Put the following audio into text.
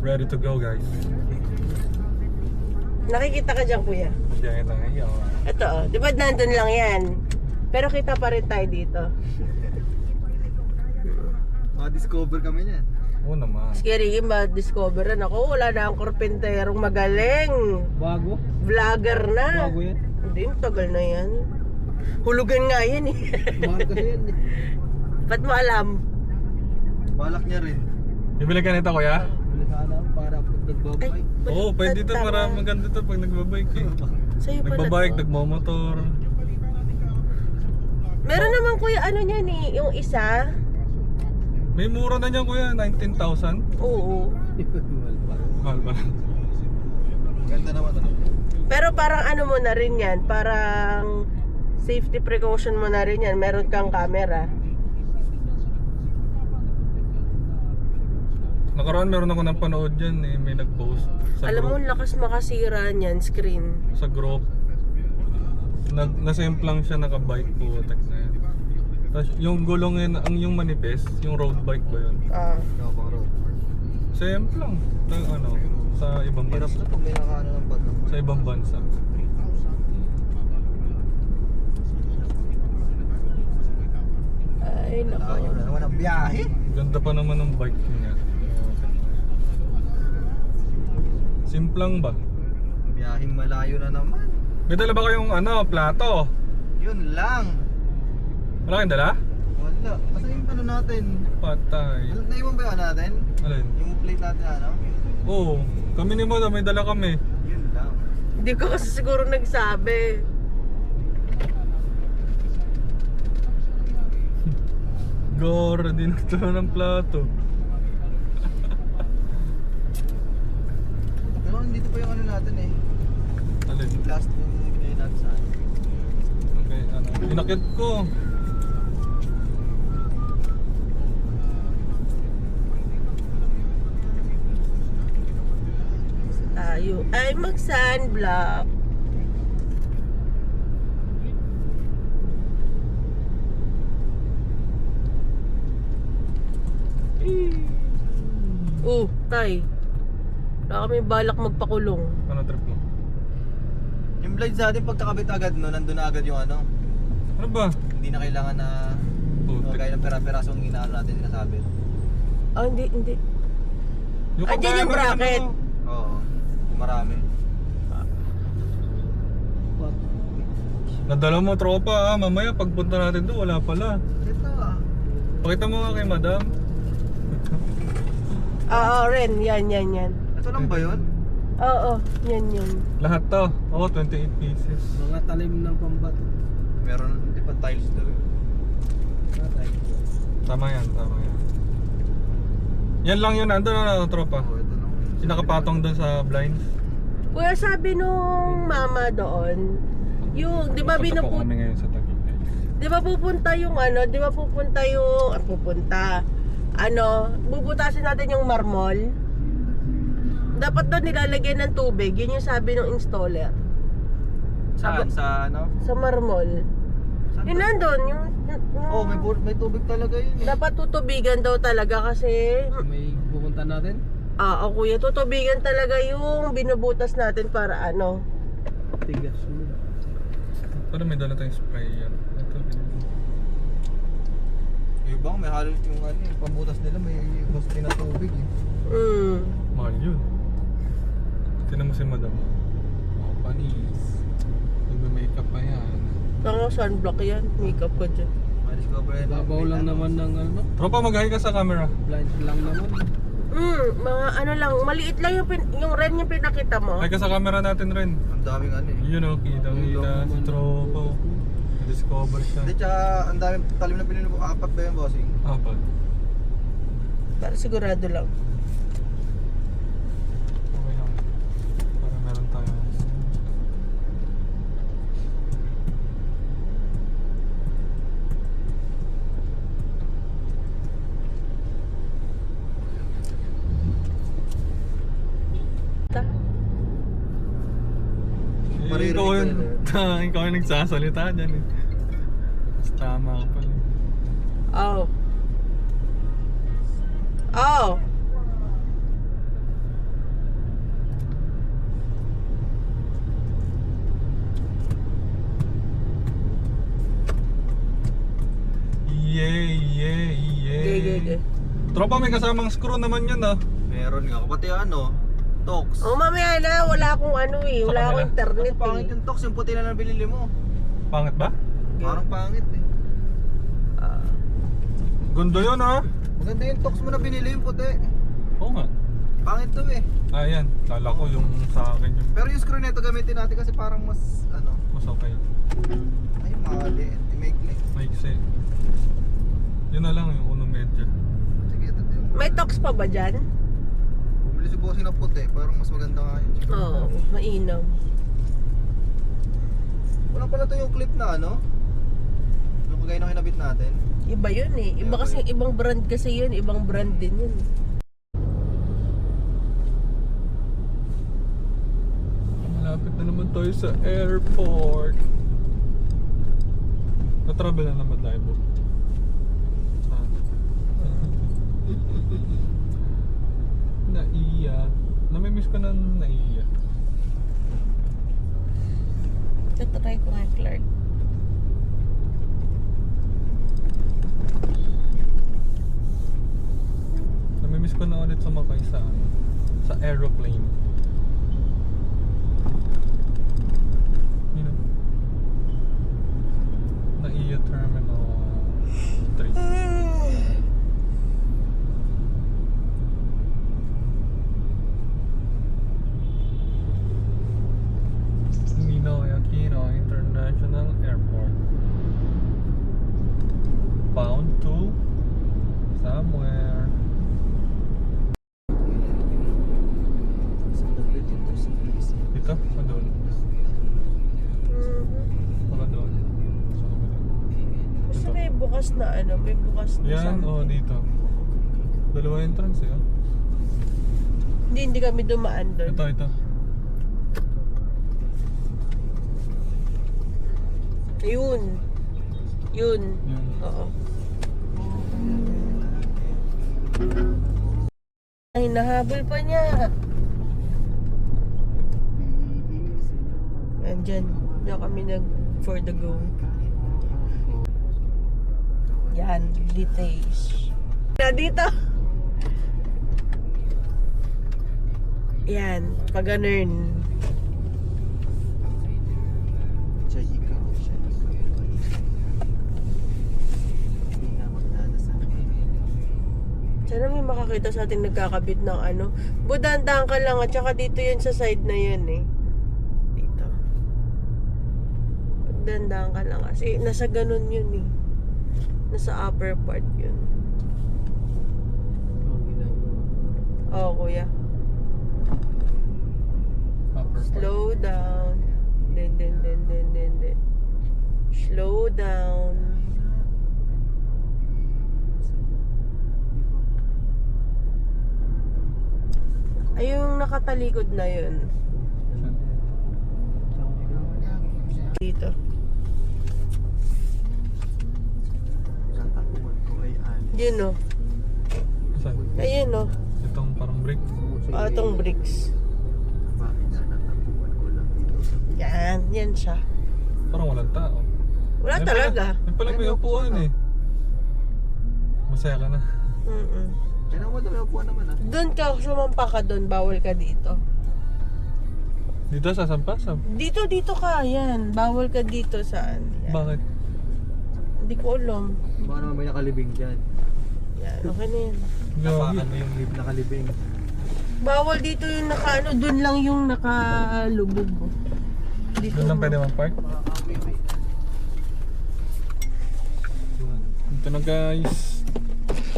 Ready to go, guys. Nakikita ka dyan, kuya. Hindi kita ngayon. Ito, oh. Di ba nandun lang yan? Pero kita pa rin tayo dito. Ma-discover kami niyan. Oo naman. Scary, ma-discoveran ako. Wala na akong korpenterong magaling. Bago? Vlogger na. Bago yan? Hindi, tagal na yan. Hulugan nga yan eh. Mahal kasi yan eh. Ba't mo alam? Balak niya rin. Bibili ka nito, kuya? Wala sana para pag nagbabay. Oo, pwede ito para maganda ito pag nagbabike eh. Sa'yo pala Nagbabike, to. nagmamotor. Meron naman kuya, ano niyan eh, yung isa. May mura na niyan, kuya. 19,000. Oo. Mahal pa. Mahal ba? Ganda naman ano. Pero parang ano mo na rin yan, parang safety precaution mo na rin yan. Meron kang camera. Nakaraan meron ako ng panood dyan eh. May nag-post sa Alam mo, group. lakas makasira niyan, screen. Sa group. Nasa-implang siya naka-bike po. Na yan. Tapos yung gulongin, ang yung manifest, yung road bike ba yun? Ah. No, pang road. Same lang. Ano, sa ibang Hirap bansa. na pag may nakaano ng bato. Sa ibang bansa. Ay, Wala nako. na naman ang biyahe. Ganda pa naman ng bike niya. Simplang ba? Biyaheng malayo na naman. May dala ba kayong ano, plato? Yun lang. Wala kayong dala? Wala. Kasi yung ano natin. Patay. Naiwan ba yun natin? Alin? Yung plate natin ano? Oo. Kami ni Moda, may dala kami. Yun lang. Hindi ko kasi siguro nagsabi. Gore, di nagtala ng plato. Pero dito pa yung ano natin eh. Alin? Yung plastic yung binili natin sa ano. Okay, ano. Inakit ko. Tayo ay mag-sunblock. Tay. Wala kami balak magpakulong. Ano trip mo? Yung blades natin pagkakabit agad no, nandun na agad yung ano. Ano ba? Hindi na kailangan na gaya ng pera-perasong inaano natin sinasabit. Ah, hindi. Yung Andyan yung kagaya ng bracket. ano, Oo. Marami. Nadala mo tropa mamaya pagpunta natin doon wala pala. Ito ah. Pakita mo nga kay madam. Oo, Ren. Yan. Ito lang ba yun? Oo, yan. Lahat to. Oo, 28 pieces. Mga talim ng pambato. Meron hindi pa tiles daw. Tama yan. Yan lang yun, nandun na tropa. Oo, ito lang. Yung nakapatong doon sa blinds. Kuya, sabi nung mama doon, yung, di ba Punta po binuput... kami ngayon sa Taguig. Di ba pupunta yung ano, bubutasin natin yung marmol. Dapat doon nilalagyan ng tubig, yun yung sabi ng installer. Saan? Sa ano? Sa marmol. Saan Yun ba? nandun, yung Oh, may tubig talaga yun eh. dapat tutubigan daw talaga kasi, May pupunta natin. kuya, tutubigan talaga yung binubutas natin para ano. Tigas. Pero may dala tayong spray yan. Ito, Yung ibang may halos yung ano, yung pambutas nila may hosting na tubig eh. mahal yun. Tinan mo si madam. Oh, panis. Nagme-makeup pa yan. Kaya sunblock yan, makeup ko dyan. Ma-discover yan. Babaw lang naman ng ano. Tropa, mag-hi ka sa camera. Blind lang naman. Mga ano lang, maliit lang yung Ren yung pinakita mo. Hi ka sa camera natin rin. Ang daming ano eh. Yun o, kita si tropa. Discover siya. Hindi, tsaka ang daming talim na pinili mo. 4 ba yung bossing? Apat. Para sigurado lang. Okay lang. Para meron tayo. Maririnig Ikaw ko yun. yun Ikaw yung nagsasalita dyan eh. Mas tama ka pala. Oh. Baka may kasamang screw naman yun ah. Meron nga. Pati ano, Tox. Oh, mamaya na. Wala akong ano eh. Sa Wala akong kanila? internet Ano, pangit eh. yung Tox, yung puti na binili mo. Pangit ba? Parang pangit eh. Ah. Gundo yun ah. Maganda yung Tox mo na binili yung puti. Oo nga. Pangit to eh. Ayan, kala ko yung sa akin yung Pero yung screw nito gamitin natin kasi parang mas ano. mas okay. Ay, mali. Maikli. Maiksi. Yun na lang yung unong medyo. Sige, ito din. May talks pa ba dyan? Bumili si bossing na puti. Parang mas maganda nga yun. Oo, mainam. Wala pala to yung clip na ano. Yung kagaya na kinabit natin. Iba yun eh. Iba kasi, ibang brand kasi yun. Ibang brand din yun. Malapit na naman tayo sa airport. Na-travel na naman tayo po. Naiya. Namimiss ko na naiya. Tatry ko nga Clark. Namimiss ko na ulit sumakay sa aeroplane. Yun. Naiya Terminal 3. Ninoy Aquino International Airport. Bound to somewhere. Dito? O doon? Baka doon. Saan ba doon? Basta may bukas na ano, may bukas na Yan, o dito. Dalawa entrance eh. Oh. Hindi kami dumaan doon. Ito. Yun. Yun. Yan. Oo. Ay, nahabol pa niya. Yan, dyan. Diyan kami nag for the go. Yan, details. Na dito. Yan, pag ganun. Siya ikaw. Hindi nga magdadasal. Sana may makakita sa ating nagkakabit ng ano. Budandaan ka lang at saka dito yun sa side na yun eh. Dito. Budandaan ka lang kasi nasa ganun yun eh. Nasa upper part yun. Oo, kuya. Upper part. Slow down. Then. Slow down. Ay, yung nakatalikod na yun. Dito. Tatapuan ko ay alis. Yun o. Saan? Ayun o. Itong parang brick. Atong bricks. Bakit na natapuan ko lang dito sa Yan siya. Parang walang tao. Wala Yan talaga. Yan pala may upuan eh. Masaya ka na. Kaya naman dami upuan naman ah. Doon ka, sumampa ka doon, bawal ka dito. Dito sa Sampasam. Dito ka, yan. Bawal ka dito saan. Yan. Bakit? Hindi ko alam. Baka naman may nakalibing dyan. Yan, okay na yan. Tapakan mo yung nakalibing. Bawal dito yung nakaano, doon lang yung nakalubog. Dito Doon lang pwede mag-park? Dito na guys.